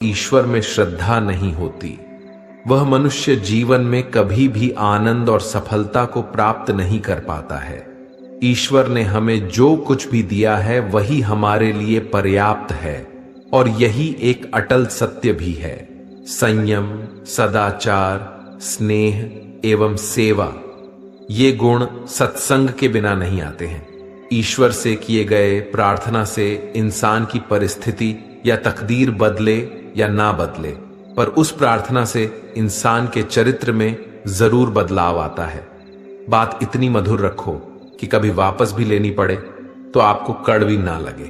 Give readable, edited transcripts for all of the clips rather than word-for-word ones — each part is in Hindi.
ईश्वर में श्रद्धा नहीं होती, वह मनुष्य जीवन में कभी भी आनंद और सफलता को प्राप्त नहीं कर पाता है। ईश्वर ने हमें जो कुछ भी दिया है वही हमारे लिए पर्याप्त है और यही एक अटल सत्य भी है। संयम, सदाचार, स्नेह एवं सेवा, ये गुण सत्संग के बिना नहीं आते हैं। ईश्वर से किए गए प्रार्थना से इंसान की परिस्थिति या तकदीर बदले या ना बदले, पर उस प्रार्थना से इंसान के चरित्र में जरूर बदलाव आता है। बात इतनी मधुर रखो कि कभी वापस भी लेनी पड़े तो आपको कड़वी ना लगे।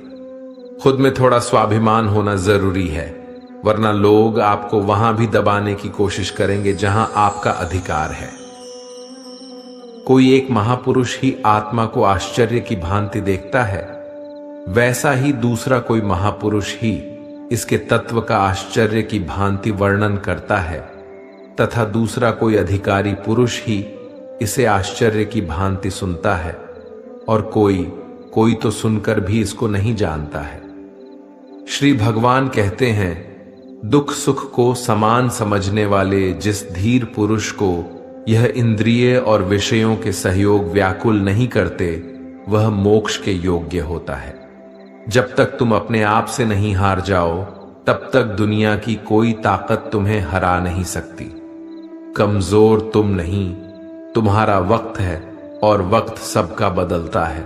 खुद में थोड़ा स्वाभिमान होना जरूरी है, वरना लोग आपको वहां भी दबाने की कोशिश करेंगे जहां आपका अधिकार है। कोई एक महापुरुष ही आत्मा को आश्चर्य की भांति देखता है, वैसा ही दूसरा कोई महापुरुष ही इसके तत्व का आश्चर्य की भांति वर्णन करता है, तथा दूसरा कोई अधिकारी पुरुष ही इसे आश्चर्य की भांति सुनता है, और कोई तो सुनकर भी इसको नहीं जानता है। श्री भगवान कहते हैं, दुख सुख को समान समझने वाले जिस धीर पुरुष को यह इंद्रिय और विषयों के सहयोग व्याकुल नहीं करते, वह मोक्ष के योग्य होता है। जब तक तुम अपने आप से नहीं हार जाओ, तब तक दुनिया की कोई ताकत तुम्हें हरा नहीं सकती। कमजोर तुम नहीं, तुम्हारा वक्त है और वक्त सबका बदलता है।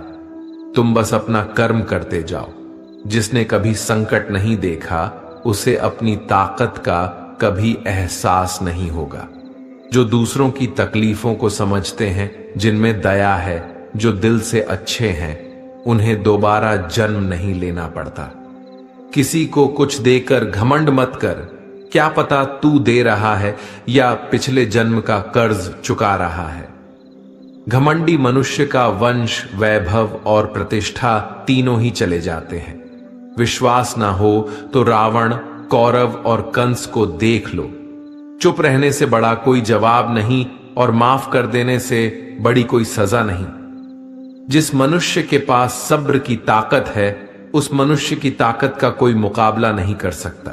तुम बस अपना कर्म करते जाओ। जिसने कभी संकट नहीं देखा, उसे अपनी ताकत का कभी एहसास नहीं होगा। जो दूसरों की तकलीफों को समझते हैं, जिनमें दया है, जो दिल से अच्छे हैं, उन्हें दोबारा जन्म नहीं लेना पड़ता। किसी को कुछ देकर घमंड मत कर, क्या पता तू दे रहा है या पिछले जन्म का कर्ज चुका रहा है। घमंडी मनुष्य का वंश, वैभव और प्रतिष्ठा तीनों ही चले जाते हैं। विश्वास ना हो तो रावण, कौरव और कंस को देख लो। चुप रहने से बड़ा कोई जवाब नहीं और माफ कर देने से बड़ी कोई सजा नहीं। जिस मनुष्य के पास सब्र की ताकत है, उस मनुष्य की ताकत का कोई मुकाबला नहीं कर सकता।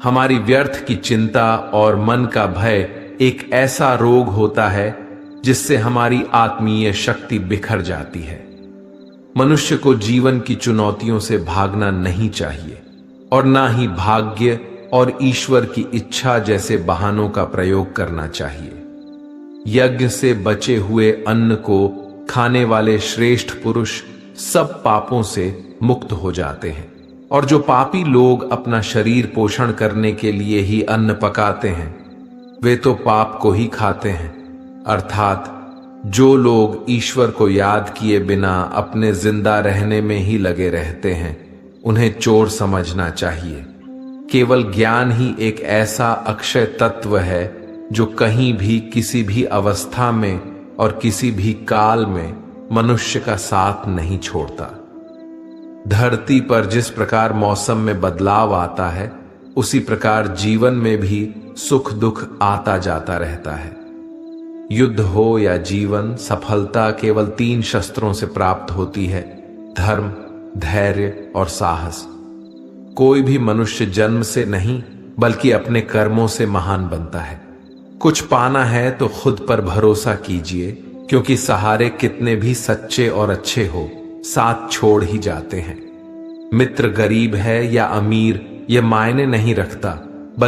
हमारी व्यर्थ की चिंता और मन का भय एक ऐसा रोग होता है जिससे हमारी आत्मीय शक्ति बिखर जाती है। मनुष्य को जीवन की चुनौतियों से भागना नहीं चाहिए और ना ही भाग्य और ईश्वर की इच्छा जैसे बहानों का प्रयोग करना चाहिए। यज्ञ से बचे हुए अन्न को खाने वाले श्रेष्ठ पुरुष सब पापों से मुक्त हो जाते हैं, और जो पापी लोग अपना शरीर पोषण करने के लिए ही अन्न पकाते हैं, वे तो पाप को ही खाते हैं। अर्थात जो लोग ईश्वर को याद किए बिना अपने जिंदा रहने में ही लगे रहते हैं, उन्हें चोर समझना चाहिए। केवल ज्ञान ही एक ऐसा अक्षय तत्व है जो कहीं भी, किसी भी अवस्था में और किसी भी काल में मनुष्य का साथ नहीं छोड़ता। धरती पर जिस प्रकार मौसम में बदलाव आता है, उसी प्रकार जीवन में भी सुख दुख आता जाता रहता है। युद्ध हो या जीवन, सफलता केवल 3 शस्त्रों से प्राप्त होती है: धर्म, धैर्य और साहस। कोई भी मनुष्य जन्म से नहीं बल्कि अपने कर्मों से महान बनता है। कुछ पाना है तो खुद पर भरोसा कीजिए, क्योंकि सहारे कितने भी सच्चे और अच्छे हो, साथ छोड़ ही जाते हैं। मित्र गरीब है या अमीर, यह मायने नहीं रखता।